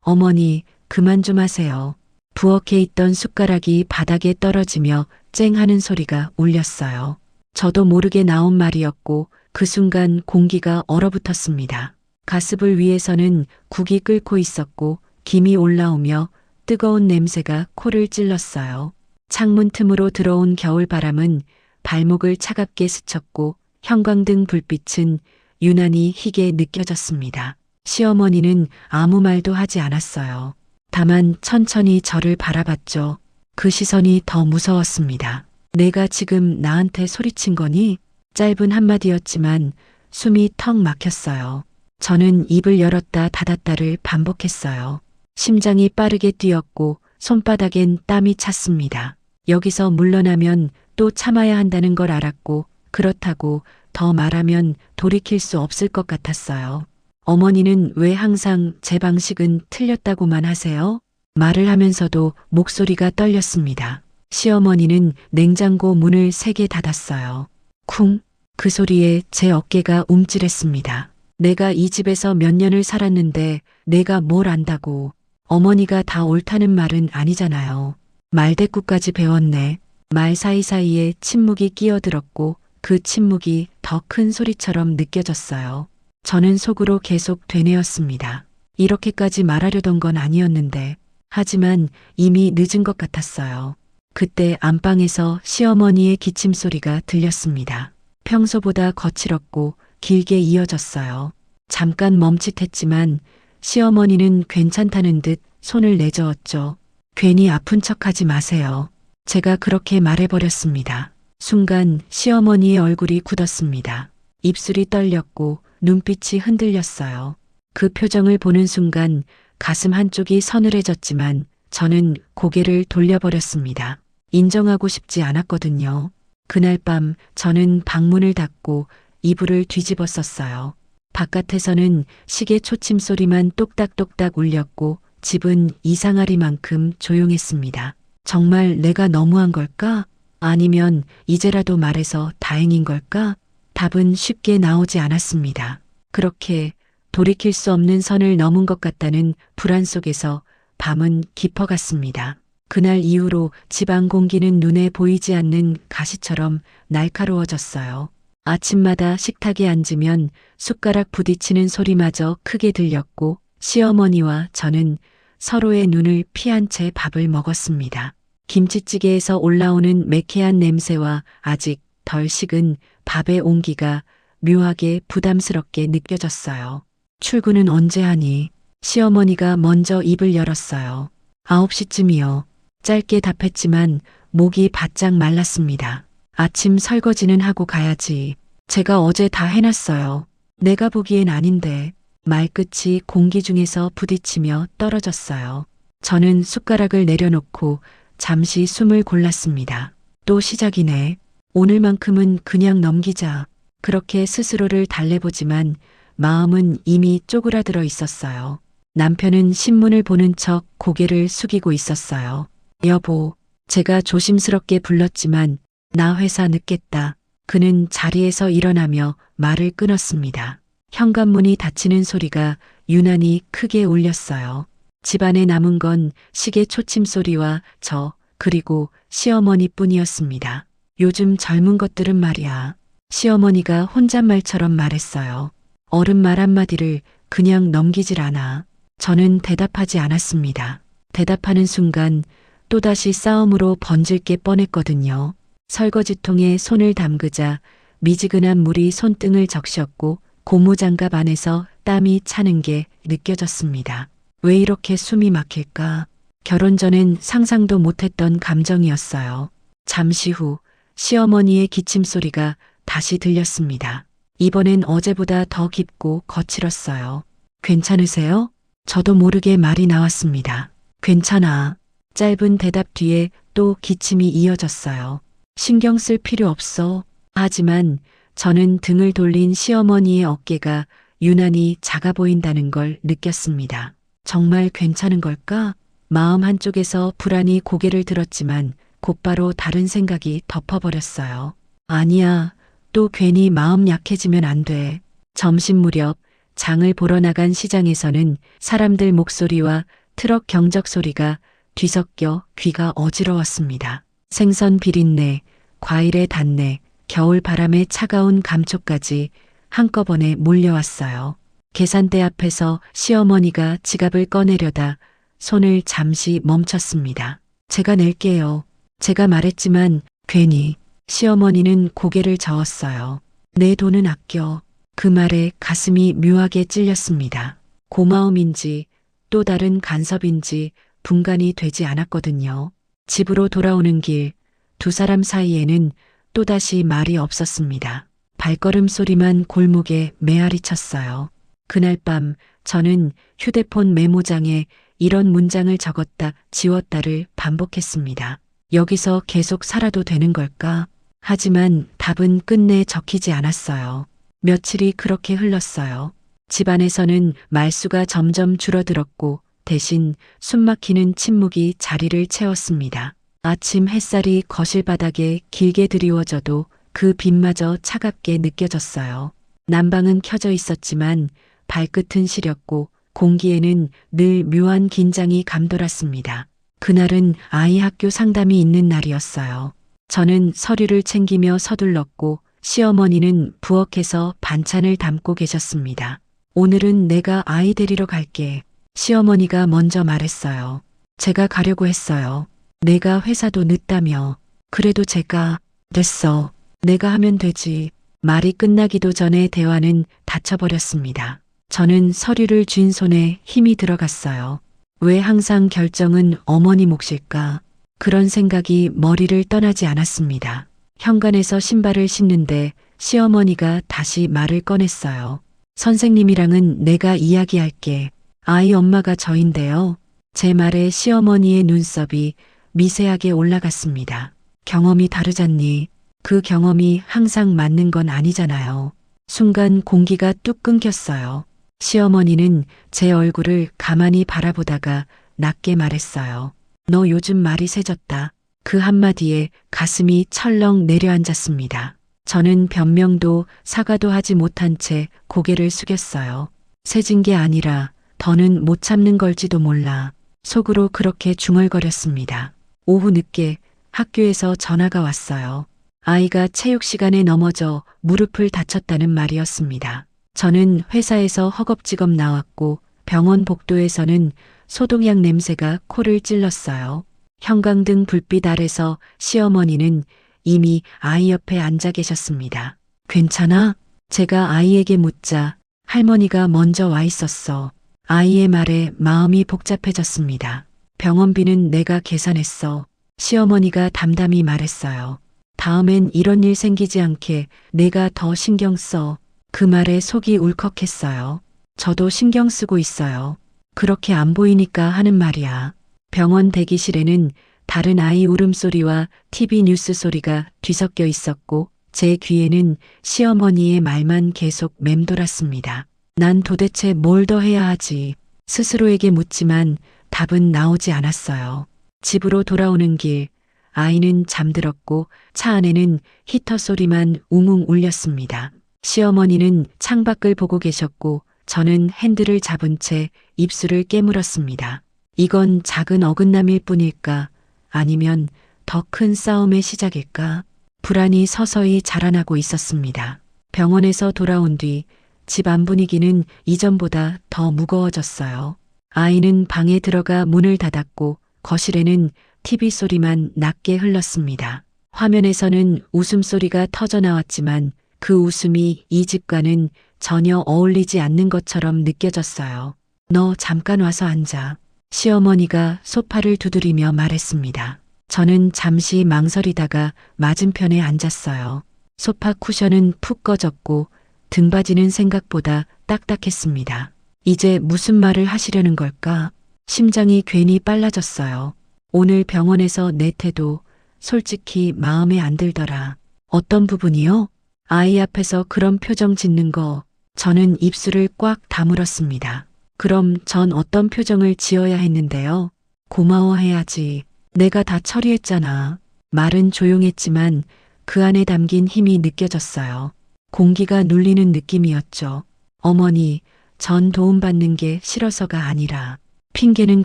어머니, 그만 좀 하세요. 부엌에 있던 숟가락이 바닥에 떨어지며 쨍 하는 소리가 울렸어요. 저도 모르게 나온 말이었고 그 순간 공기가 얼어붙었습니다. 가스불 위에서는 국이 끓고 있었고 김이 올라오며 뜨거운 냄새가 코를 찔렀어요. 창문 틈으로 들어온 겨울바람은 발목을 차갑게 스쳤고 형광등 불빛은 유난히 희게 느껴졌습니다. 시어머니는 아무 말도 하지 않았어요. 다만 천천히 저를 바라봤죠. 그 시선이 더 무서웠습니다. 내가 지금 나한테 소리친 거니? 짧은 한마디였지만 숨이 턱 막혔어요. 저는 입을 열었다 닫았다를 반복했어요. 심장이 빠르게 뛰었고 손바닥엔 땀이 찼습니다. 여기서 물러나면 또 참아야 한다는 걸 알았고 그렇다고 더 말하면 돌이킬 수 없을 것 같았어요. 어머니는 왜 항상 제 방식은 틀렸다고만 하세요? 말을 하면서도 목소리가 떨렸습니다. 시어머니는 냉장고 문을 세게 닫았어요. 쿵! 그 소리에 제 어깨가 움찔했습니다. 내가 이 집에서 몇 년을 살았는데 내가 뭘 안다고. 어머니가 다 옳다는 말은 아니잖아요. 말대꾸까지 배웠네. 말 사이사이에 침묵이 끼어들었고 그 침묵이 더 큰 소리처럼 느껴졌어요. 저는 속으로 계속 되뇌었습니다. 이렇게까지 말하려던 건 아니었는데 하지만 이미 늦은 것 같았어요. 그때 안방에서 시어머니의 기침 소리가 들렸습니다. 평소보다 거칠었고 길게 이어졌어요. 잠깐 멈칫했지만 시어머니는 괜찮다는 듯 손을 내저었죠. 괜히 아픈 척하지 마세요. 제가 그렇게 말해버렸습니다. 순간 시어머니의 얼굴이 굳었습니다. 입술이 떨렸고 눈빛이 흔들렸어요. 그 표정을 보는 순간 가슴 한쪽이 서늘해졌지만 저는 고개를 돌려버렸습니다. 인정하고 싶지 않았거든요. 그날 밤 저는 방문을 닫고 이불을 뒤집어 썼어요. 바깥에서는 시계 초침 소리만 똑딱똑딱 울렸고 집은 이상하리만큼 조용했습니다. 정말 내가 너무한 걸까? 아니면 이제라도 말해서 다행인 걸까? 답은 쉽게 나오지 않았습니다. 그렇게 돌이킬 수 없는 선을 넘은 것 같다는 불안 속에서 밤은 깊어갔습니다. 그날 이후로 집안 공기는 눈에 보이지 않는 가시처럼 날카로워졌어요. 아침마다 식탁에 앉으면 숟가락 부딪히는 소리마저 크게 들렸고 시어머니와 저는 서로의 눈을 피한 채 밥을 먹었습니다. 김치찌개에서 올라오는 매캐한 냄새와 아직 덜 식은 밥의 온기가 묘하게 부담스럽게 느껴졌어요. 출근은 언제 하니? 시어머니가 먼저 입을 열었어요. 9시쯤이요. 짧게 답했지만 목이 바짝 말랐습니다. 아침 설거지는 하고 가야지. 제가 어제 다 해놨어요. 내가 보기엔 아닌데. 말끝이 공기 중에서 부딪히며 떨어졌어요. 저는 숟가락을 내려놓고 잠시 숨을 골랐습니다. 또 시작이네. 오늘만큼은 그냥 넘기자. 그렇게 스스로를 달래보지만 마음은 이미 쪼그라들어 있었어요. 남편은 신문을 보는 척 고개를 숙이고 있었어요. 여보, 제가 조심스럽게 불렀지만 나 회사 늦겠다. 그는 자리에서 일어나며 말을 끊었습니다. 현관문이 닫히는 소리가 유난히 크게 울렸어요. 집안에 남은 건 시계 초침 소리와 저 그리고 시어머니뿐이었습니다. 요즘 젊은 것들은 말이야. 시어머니가 혼잣말처럼 말했어요. 어른 말 한마디를 그냥 넘기질 않아. 저는 대답하지 않았습니다. 대답하는 순간 또다시 싸움으로 번질 게 뻔했거든요. 설거지통에 손을 담그자 미지근한 물이 손등을 적셨고 고무장갑 안에서 땀이 차는 게 느껴졌습니다. 왜 이렇게 숨이 막힐까? 결혼 전엔 상상도 못했던 감정이었어요. 잠시 후 시어머니의 기침 소리가 다시 들렸습니다. 이번엔 어제보다 더 깊고 거칠었어요. 괜찮으세요? 저도 모르게 말이 나왔습니다. 괜찮아. 짧은 대답 뒤에 또 기침이 이어졌어요. 신경 쓸 필요 없어. 하지만 저는 등을 돌린 시어머니의 어깨가 유난히 작아 보인다는 걸 느꼈습니다. 정말 괜찮은 걸까? 마음 한쪽에서 불안이 고개를 들었지만 곧바로 다른 생각이 덮어버렸어요. 아니야, 또 괜히 마음 약해지면 안 돼. 점심 무렵 장을 보러 나간 시장에서는 사람들 목소리와 트럭 경적 소리가 뒤섞여 귀가 어지러웠습니다. 생선 비린내, 과일의 단내, 겨울 바람의 차가운 감촉까지 한꺼번에 몰려왔어요. 계산대 앞에서 시어머니가 지갑을 꺼내려다 손을 잠시 멈췄습니다. 제가 낼게요. 제가 말했지만 괜히 시어머니는 고개를 저었어요. 내 돈은 아껴. 그 말에 가슴이 묘하게 찔렸습니다. 고마움인지 또 다른 간섭인지 분간이 되지 않았거든요. 집으로 돌아오는 길, 두 사람 사이에는 또다시 말이 없었습니다. 발걸음 소리만 골목에 메아리 쳤어요. 그날 밤 저는 휴대폰 메모장에 이런 문장을 적었다 지웠다를 반복했습니다. 여기서 계속 살아도 되는 걸까? 하지만 답은 끝내 적히지 않았어요. 며칠이 그렇게 흘렀어요. 집안에서는 말수가 점점 줄어들었고 대신 숨막히는 침묵이 자리를 채웠습니다. 아침 햇살이 거실 바닥에 길게 드리워져도 그 빛마저 차갑게 느껴졌어요. 난방은 켜져 있었지만 발끝은 시렸고 공기에는 늘 묘한 긴장이 감돌았습니다. 그날은 아이 학교 상담이 있는 날이었어요. 저는 서류를 챙기며 서둘렀고 시어머니는 부엌에서 반찬을 담고 계셨습니다. 오늘은 내가 아이 데리러 갈게. 시어머니가 먼저 말했어요. 제가 가려고 했어요. 내가 회사도 늦다며. 그래도 제가 됐어. 내가 하면 되지. 말이 끝나기도 전에 대화는 닫혀버렸습니다. 저는 서류를 쥔 손에 힘이 들어갔어요. 왜 항상 결정은 어머니 몫일까? 그런 생각이 머리를 떠나지 않았습니다. 현관에서 신발을 신는데 시어머니가 다시 말을 꺼냈어요. 선생님이랑은 내가 이야기할게. 아이 엄마가 저인데요. 제 말에 시어머니의 눈썹이 미세하게 올라갔습니다. 경험이 다르잖니. 그 경험이 항상 맞는 건 아니잖아요. 순간 공기가 뚝 끊겼어요. 시어머니는 제 얼굴을 가만히 바라보다가 낮게 말했어요. 너 요즘 말이 세졌다. 그 한마디에 가슴이 철렁 내려앉았습니다. 저는 변명도 사과도 하지 못한 채 고개를 숙였어요. 세진 게 아니라 더는 못 참는 걸지도 몰라. 속으로 그렇게 중얼거렸습니다. 오후 늦게 학교에서 전화가 왔어요. 아이가 체육 시간에 넘어져 무릎을 다쳤다는 말이었습니다. 저는 회사에서 허겁지겁 나왔고 병원 복도에서는 소독약 냄새가 코를 찔렀어요. 형광등 불빛 아래서 시어머니는 이미 아이 옆에 앉아 계셨습니다. 괜찮아? 제가 아이에게 묻자 할머니가 먼저 와 있었어. 아이의 말에 마음이 복잡해졌습니다. 병원비는 내가 계산했어. 시어머니가 담담히 말했어요. 다음엔 이런 일 생기지 않게 내가 더 신경 써. 그 말에 속이 울컥했어요. 저도 신경 쓰고 있어요. 그렇게 안 보이니까 하는 말이야. 병원 대기실에는 다른 아이 울음소리와 TV 뉴스 소리가 뒤섞여 있었고 제 귀에는 시어머니의 말만 계속 맴돌았습니다. 난 도대체 뭘 더 해야 하지? 스스로에게 묻지만 답은 나오지 않았어요. 집으로 돌아오는 길, 아이는 잠들었고 차 안에는 히터 소리만 웅웅 울렸습니다. 시어머니는 창밖을 보고 계셨고 저는 핸들을 잡은 채 입술을 깨물었습니다. 이건 작은 어긋남일 뿐일까? 아니면 더 큰 싸움의 시작일까? 불안이 서서히 자라나고 있었습니다. 병원에서 돌아온 뒤 집 안 분위기는 이전보다 더 무거워졌어요. 아이는 방에 들어가 문을 닫았고 거실에는 TV 소리만 낮게 흘렀습니다. 화면에서는 웃음소리가 터져 나왔지만 그 웃음이 이 집과는 전혀 어울리지 않는 것처럼 느껴졌어요. 너 잠깐 와서 앉아. 시어머니가 소파를 두드리며 말했습니다. 저는 잠시 망설이다가 맞은편에 앉았어요. 소파 쿠션은 푹 꺼졌고 등받이는 생각보다 딱딱했습니다. 이제 무슨 말을 하시려는 걸까? 심장이 괜히 빨라졌어요. 오늘 병원에서 내 태도 솔직히 마음에 안 들더라. 어떤 부분이요? 아이 앞에서 그런 표정 짓는 거 저는 입술을 꽉 다물었습니다. 그럼 전 어떤 표정을 지어야 했는데요? 고마워해야지. 내가 다 처리했잖아. 말은 조용했지만 그 안에 담긴 힘이 느껴졌어요. 공기가 눌리는 느낌이었죠. 어머니, 전 도움받는 게 싫어서가 아니라 핑계는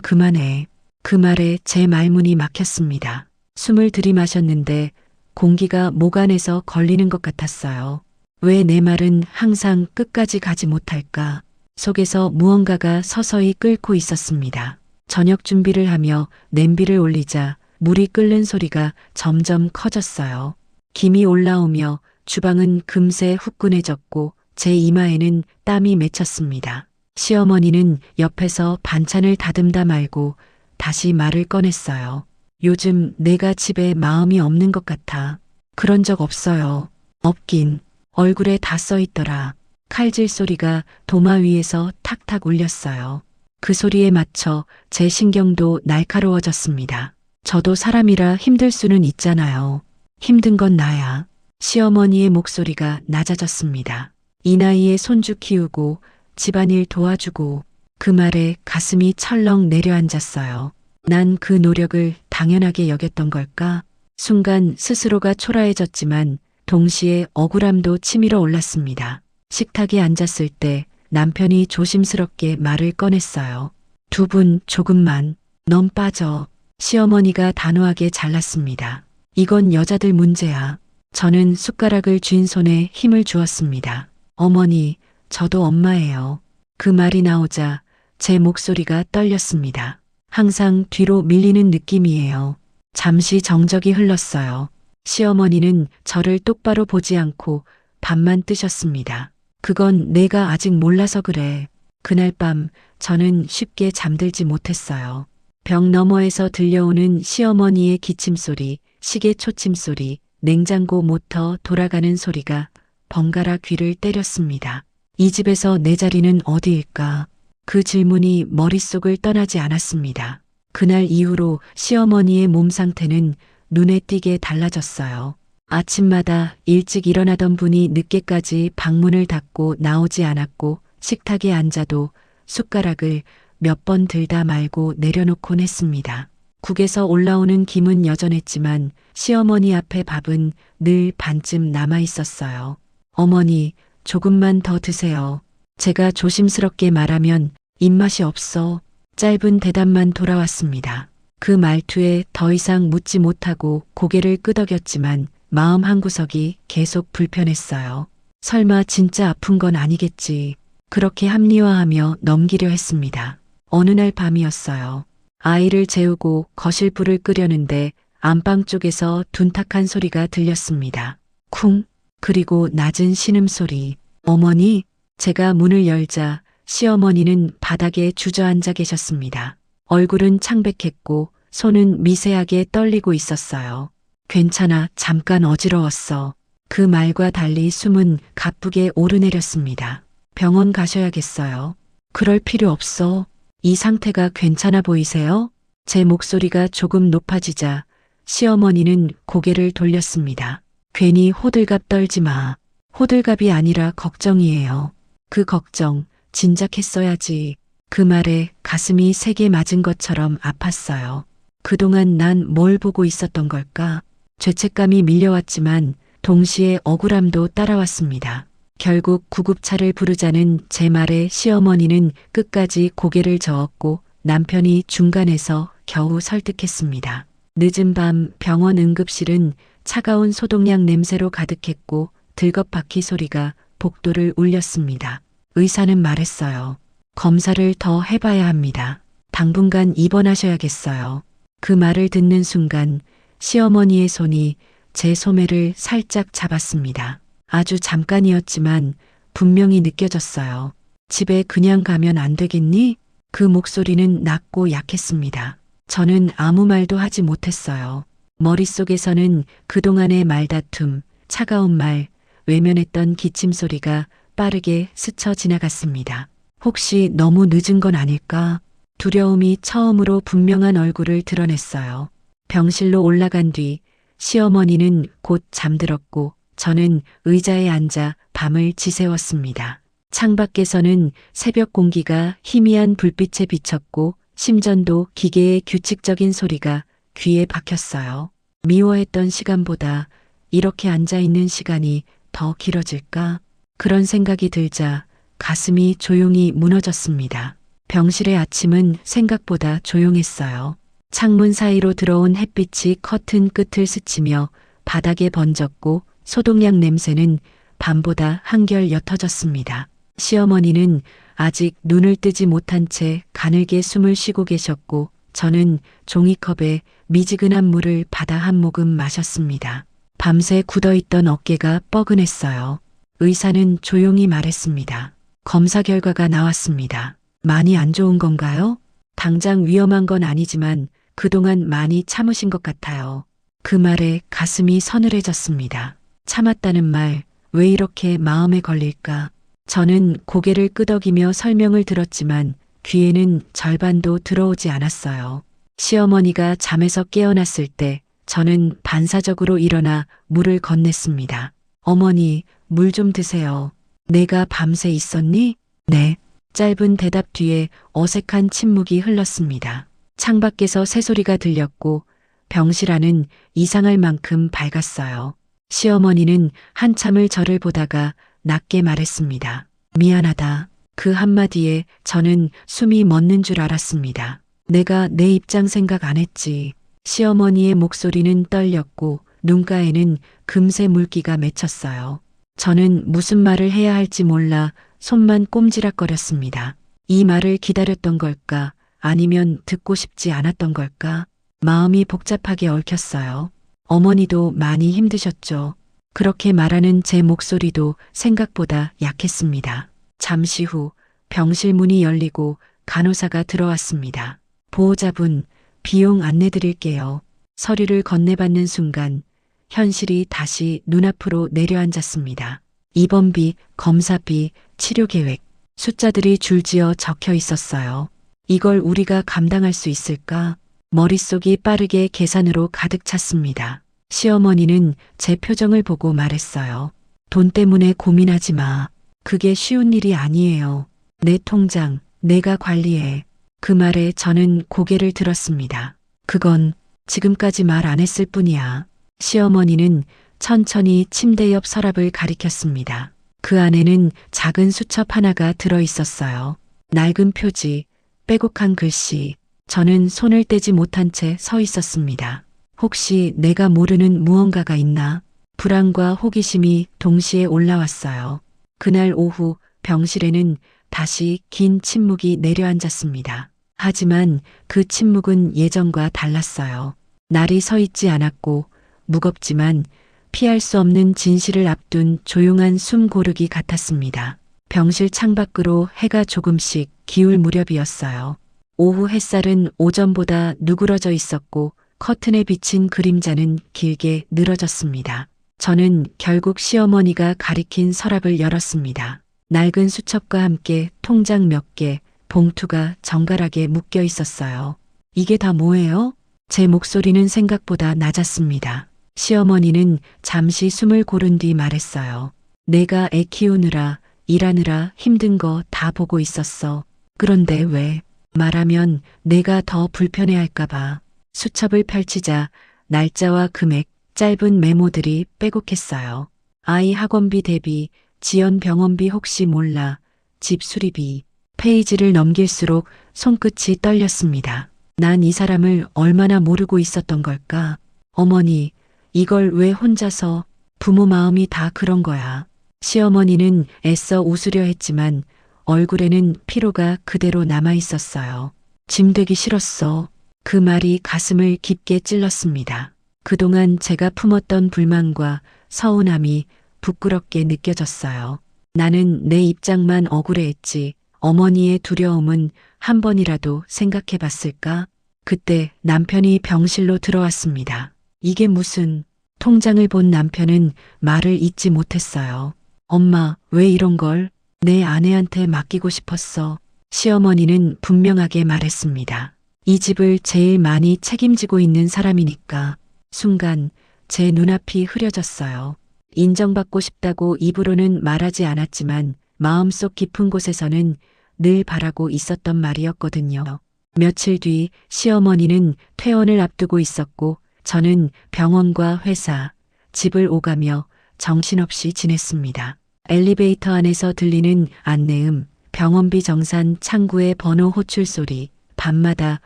그만해. 그 말에 제 말문이 막혔습니다. 숨을 들이마셨는데 공기가 목 안에서 걸리는 것 같았어요. 왜 내 말은 항상 끝까지 가지 못할까? 속에서 무언가가 서서히 끓고 있었습니다. 저녁 준비를 하며 냄비를 올리자 물이 끓는 소리가 점점 커졌어요. 김이 올라오며 주방은 금세 후끈해졌고 제 이마에는 땀이 맺혔습니다. 시어머니는 옆에서 반찬을 다듬다 말고 다시 말을 꺼냈어요. 요즘 내가 집에 마음이 없는 것 같아. 그런 적 없어요. 없긴. 얼굴에 다 써있더라. 칼질 소리가 도마 위에서 탁탁 울렸어요. 그 소리에 맞춰 제 신경도 날카로워졌습니다. 저도 사람이라 힘들 수는 있잖아요. 힘든 건 나야. 시어머니의 목소리가 낮아졌습니다. 이 나이에 손주 키우고 집안일 도와주고. 그 말에 가슴이 철렁 내려앉았어요. 난 그 노력을 당연하게 여겼던 걸까? 순간 스스로가 초라해졌지만 동시에 억울함도 치밀어 올랐습니다. 식탁에 앉았을 때 남편이 조심스럽게 말을 꺼냈어요. 두 분 조금만. 넌 빠져. 시어머니가 단호하게 잘랐습니다. 이건 여자들 문제야. 저는 숟가락을 쥔 손에 힘을 주었습니다. 어머니, 저도 엄마예요. 그 말이 나오자 제 목소리가 떨렸습니다. 항상 뒤로 밀리는 느낌이에요. 잠시 정적이 흘렀어요. 시어머니는 저를 똑바로 보지 않고 밥만 뜨셨습니다. 그건 내가 아직 몰라서 그래. 그날 밤 저는 쉽게 잠들지 못했어요. 벽 너머에서 들려오는 시어머니의 기침소리, 시계 초침소리, 냉장고 모터 돌아가는 소리가 번갈아 귀를 때렸습니다. 이 집에서 내 자리는 어디일까? 그 질문이 머릿속을 떠나지 않았습니다. 그날 이후로 시어머니의 몸 상태는 눈에 띄게 달라졌어요. 아침마다 일찍 일어나던 분이 늦게까지 방문을 닫고 나오지 않았고 식탁에 앉아도 숟가락을 몇 번 들다 말고 내려놓곤 했습니다. 국에서 올라오는 김은 여전했지만 시어머니 앞에 밥은 늘 반쯤 남아 있었어요. 어머니, 조금만 더 드세요. 제가 조심스럽게 말하면 입맛이 없어. 짧은 대답만 돌아왔습니다. 그 말투에 더 이상 묻지 못하고 고개를 끄덕였지만 마음 한구석이 계속 불편했어요. 설마 진짜 아픈 건 아니겠지. 그렇게 합리화하며 넘기려 했습니다. 어느 날 밤이었어요. 아이를 재우고 거실 불을 끄려는데 안방 쪽에서 둔탁한 소리가 들렸습니다. 쿵. 그리고 낮은 신음소리. 어머니? 제가 문을 열자 시어머니는 바닥에 주저앉아 계셨습니다. 얼굴은 창백했고 손은 미세하게 떨리고 있었어요. 괜찮아, 잠깐 어지러웠어. 그 말과 달리 숨은 가쁘게 오르내렸습니다. 병원 가셔야겠어요. 그럴 필요 없어. 이 상태가 괜찮아 보이세요? 제 목소리가 조금 높아지자 시어머니는 고개를 돌렸습니다. 괜히 호들갑 떨지 마. 호들갑이 아니라 걱정이에요. 그 걱정 진작했어야지. 그 말에 가슴이 세게 맞은 것처럼 아팠어요. 그동안 난 뭘 보고 있었던 걸까? 죄책감이 밀려왔지만 동시에 억울함도 따라왔습니다. 결국 구급차를 부르자는 제 말에 시어머니는 끝까지 고개를 저었고 남편이 중간에서 겨우 설득했습니다. 늦은 밤 병원 응급실은 차가운 소독약 냄새로 가득했고 들겁바퀴 소리가 복도를 울렸습니다. 의사는 말했어요. 검사를 더 해봐야 합니다. 당분간 입원하셔야겠어요. 그 말을 듣는 순간 시어머니의 손이 제 소매를 살짝 잡았습니다. 아주 잠깐이었지만 분명히 느껴졌어요. 집에 그냥 가면 안 되겠니? 그 목소리는 낮고 약했습니다. 저는 아무 말도 하지 못했어요. 머릿속에서는 그동안의 말다툼, 차가운 말, 외면했던 기침 소리가 빠르게 스쳐 지나갔습니다. 혹시 너무 늦은 건 아닐까? 두려움이 처음으로 분명한 얼굴을 드러냈어요. 병실로 올라간 뒤 시어머니는 곧 잠들었고 저는 의자에 앉아 밤을 지새웠습니다. 창밖에서는 새벽 공기가 희미한 불빛에 비쳤고 심전도 기계의 규칙적인 소리가 귀에 박혔어요. 미워했던 시간보다 이렇게 앉아있는 시간이 더 길어질까? 그런 생각이 들자 가슴이 조용히 무너졌습니다. 병실의 아침은 생각보다 조용했어요. 창문 사이로 들어온 햇빛이 커튼 끝을 스치며 바닥에 번졌고 소독약 냄새는 밤보다 한결 옅어졌습니다. 시어머니는 아직 눈을 뜨지 못한 채 가늘게 숨을 쉬고 계셨고 저는 종이컵에 미지근한 물을 받아 한 모금 마셨습니다. 밤새 굳어있던 어깨가 뻐근했어요. 의사는 조용히 말했습니다. 검사 결과가 나왔습니다. 많이 안 좋은 건가요? 당장 위험한 건 아니지만 그동안 많이 참으신 것 같아요. 그 말에 가슴이 서늘해졌습니다. 참았다는 말, 왜 이렇게 마음에 걸릴까? 저는 고개를 끄덕이며 설명을 들었지만 귀에는 절반도 들어오지 않았어요. 시어머니가 잠에서 깨어났을 때 저는 반사적으로 일어나 물을 건넸습니다. 어머니, 물 좀 드세요. 내가 밤새 있었니? 네. 짧은 대답 뒤에 어색한 침묵이 흘렀습니다. 창밖에서 새소리가 들렸고 병실 안은 이상할 만큼 밝았어요. 시어머니는 한참을 저를 보다가 낮게 말했습니다. 미안하다. 그 한마디에 저는 숨이 멎는 줄 알았습니다. 내가 내 입장 생각 안 했지. 시어머니의 목소리는 떨렸고 눈가에는 금세 물기가 맺혔어요. 저는 무슨 말을 해야 할지 몰라 손만 꼼지락거렸습니다. 이 말을 기다렸던 걸까? 아니면 듣고 싶지 않았던 걸까? 마음이 복잡하게 얽혔어요. 어머니도 많이 힘드셨죠. 그렇게 말하는 제 목소리도 생각보다 약했습니다. 잠시 후 병실 문이 열리고 간호사가 들어왔습니다. 보호자분, 비용 안내드릴게요. 서류를 건네받는 순간 현실이 다시 눈앞으로 내려앉았습니다. 입원비, 검사비, 치료계획, 숫자들이 줄지어 적혀 있었어요. 이걸 우리가 감당할 수 있을까? 머릿속이 빠르게 계산으로 가득 찼습니다. 시어머니는 제 표정을 보고 말했어요. 돈 때문에 고민하지 마. 그게 쉬운 일이 아니에요. 내 통장, 내가 관리해. 그 말에 저는 고개를 들었습니다. 그건 지금까지 말 안 했을 뿐이야. 시어머니는 천천히 침대 옆 서랍을 가리켰습니다. 그 안에는 작은 수첩 하나가 들어 있었어요. 낡은 표지, 빼곡한 글씨. 저는 손을 떼지 못한 채 서 있었습니다. 혹시 내가 모르는 무언가가 있나? 불안과 호기심이 동시에 올라왔어요. 그날 오후 병실에는 다시 긴 침묵이 내려앉았습니다. 하지만 그 침묵은 예전과 달랐어요. 날이 서 있지 않았고 무겁지만 피할 수 없는 진실을 앞둔 조용한 숨 고르기 같았습니다. 병실 창밖으로 해가 조금씩 기울 무렵이었어요. 오후 햇살은 오전보다 누그러져 있었고 커튼에 비친 그림자는 길게 늘어졌습니다. 저는 결국 시어머니가 가리킨 서랍을 열었습니다. 낡은 수첩과 함께 통장 몇 개, 봉투가 정갈하게 묶여 있었어요. 이게 다 뭐예요? 제 목소리는 생각보다 낮았습니다. 시어머니는 잠시 숨을 고른 뒤 말했어요. 내가 애 키우느라 일하느라 힘든 거 다 보고 있었어. 그런데 왜? 말하면 내가 더 불편해할까 봐. 수첩을 펼치자 날짜와 금액, 짧은 메모들이 빼곡했어요. 아이 학원비 대비, 지연 병원비 혹시 몰라, 집 수리비. 페이지를 넘길수록 손끝이 떨렸습니다. 난 이 사람을 얼마나 모르고 있었던 걸까? 어머니, 이걸 왜 혼자서? 부모 마음이 다 그런 거야. 시어머니는 애써 웃으려 했지만 얼굴에는 피로가 그대로 남아 있었어요. 짐되기 싫었어. 그 말이 가슴을 깊게 찔렀습니다. 그동안 제가 품었던 불만과 서운함이 부끄럽게 느껴졌어요. 나는 내 입장만 억울해했지. 어머니의 두려움은 한 번이라도 생각해 봤을까? 그때 남편이 병실로 들어왔습니다. 이게 무슨... 통장을 본 남편은 말을 잇지 못했어요. 엄마, 왜 이런 걸? 내 아내한테 맡기고 싶었어. 시어머니는 분명하게 말했습니다. 이 집을 제일 많이 책임지고 있는 사람이니까. 순간 제 눈앞이 흐려졌어요. 인정받고 싶다고 입으로는 말하지 않았지만 마음속 깊은 곳에서는 늘 바라고 있었던 말이었거든요. 며칠 뒤 시어머니는 퇴원을 앞두고 있었고 저는 병원과 회사, 집을 오가며 정신없이 지냈습니다. 엘리베이터 안에서 들리는 안내음, 병원비 정산 창구의 번호 호출 소리, 밤마다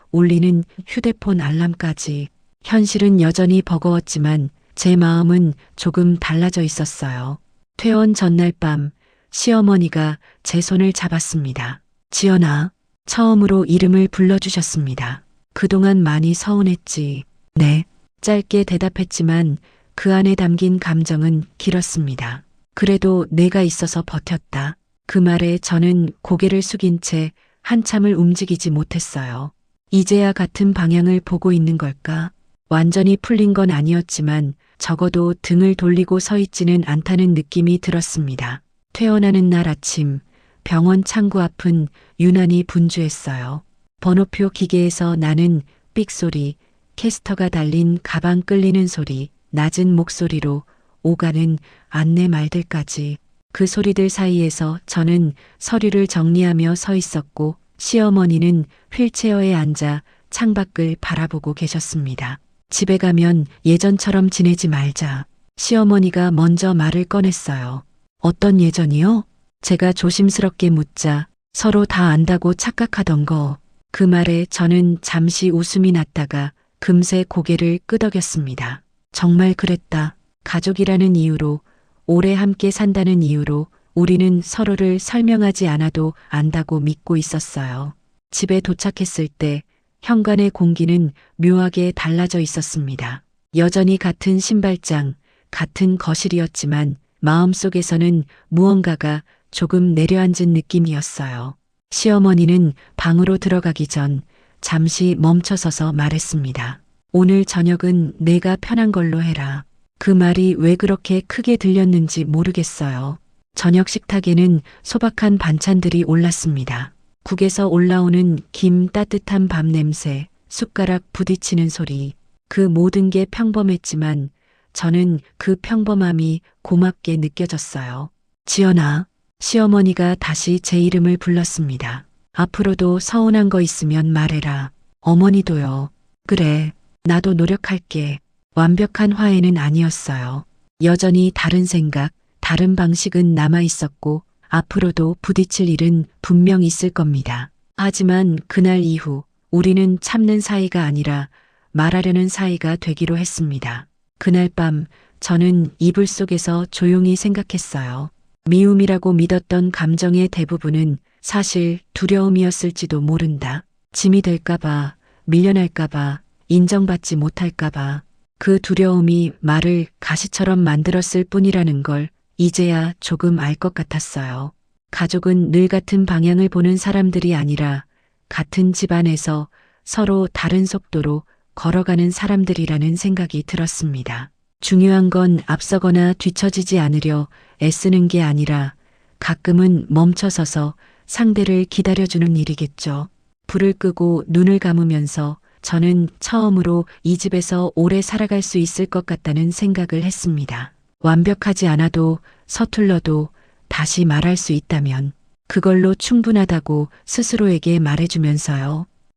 울리는 휴대폰 알람까지. 현실은 여전히 버거웠지만 제 마음은 조금 달라져 있었어요. 퇴원 전날 밤 시어머니가 제 손을 잡았습니다. 지연아, 처음으로 이름을 불러주셨습니다. 그동안 많이 서운했지. 네. 짧게 대답했지만 그 안에 담긴 감정은 길었습니다. 그래도 내가 있어서 버텼다. 그 말에 저는 고개를 숙인 채 한참을 움직이지 못했어요. 이제야 같은 방향을 보고 있는 걸까? 완전히 풀린 건 아니었지만 적어도 등을 돌리고 서 있지는 않다는 느낌이 들었습니다. 퇴원하는 날 아침, 병원 창구 앞은 유난히 분주했어요. 번호표 기계에서 나는 삑 소리, 캐스터가 달린 가방 끌리는 소리, 낮은 목소리로 오가는 안내 말들까지. 그 소리들 사이에서 저는 서류를 정리하며 서 있었고 시어머니는 휠체어에 앉아 창밖을 바라보고 계셨습니다. 집에 가면 예전처럼 지내지 말자. 시어머니가 먼저 말을 꺼냈어요. 어떤 예전이요? 제가 조심스럽게 묻자 서로 다 안다고 착각하던 거. 그 말에 저는 잠시 웃음이 났다가 금세 고개를 끄덕였습니다. 정말 그랬다. 가족이라는 이유로, 오래 함께 산다는 이유로 우리는 서로를 설명하지 않아도 안다고 믿고 있었어요. 집에 도착했을 때 현관의 공기는 묘하게 달라져 있었습니다. 여전히 같은 신발장, 같은 거실이었지만 마음속에서는 무언가가 조금 내려앉은 느낌이었어요. 시어머니는 방으로 들어가기 전 잠시 멈춰서서 말했습니다. 오늘 저녁은 내가 편한 걸로 해라. 그 말이 왜 그렇게 크게 들렸는지 모르겠어요. 저녁 식탁에는 소박한 반찬들이 올랐습니다. 국에서 올라오는 김 따뜻한 밥 냄새, 숟가락 부딪히는 소리. 그 모든 게 평범했지만 저는 그 평범함이 고맙게 느껴졌어요. 지연아, 시어머니가 다시 제 이름을 불렀습니다. 앞으로도 서운한 거 있으면 말해라. 어머니도요. 그래, 나도 노력할게. 완벽한 화해는 아니었어요. 여전히 다른 생각, 다른 방식은 남아 있었고 앞으로도 부딪힐 일은 분명 있을 겁니다. 하지만 그날 이후 우리는 참는 사이가 아니라 말하려는 사이가 되기로 했습니다. 그날 밤 저는 이불 속에서 조용히 생각했어요. 미움이라고 믿었던 감정의 대부분은 사실 두려움이었을지도 모른다. 짐이 될까봐, 밀려날까봐, 인정받지 못할까봐. 그 두려움이 말을 가시처럼 만들었을 뿐이라는 걸 이제야 조금 알 것 같았어요. 가족은 늘 같은 방향을 보는 사람들이 아니라 같은 집안에서 서로 다른 속도로 걸어가는 사람들이라는 생각이 들었습니다. 중요한 건 앞서거나 뒤처지지 않으려 애쓰는 게 아니라 가끔은 멈춰서서 상대를 기다려주는 일이겠죠. 불을 끄고 눈을 감으면서 저는 처음으로 이 집에서 오래 살아갈 수 있을 것 같다는 생각을 했습니다. 완벽하지 않아도 서툴러도 다시 말할 수 있다면 그걸로 충분하다고 스스로에게 말해주면서요.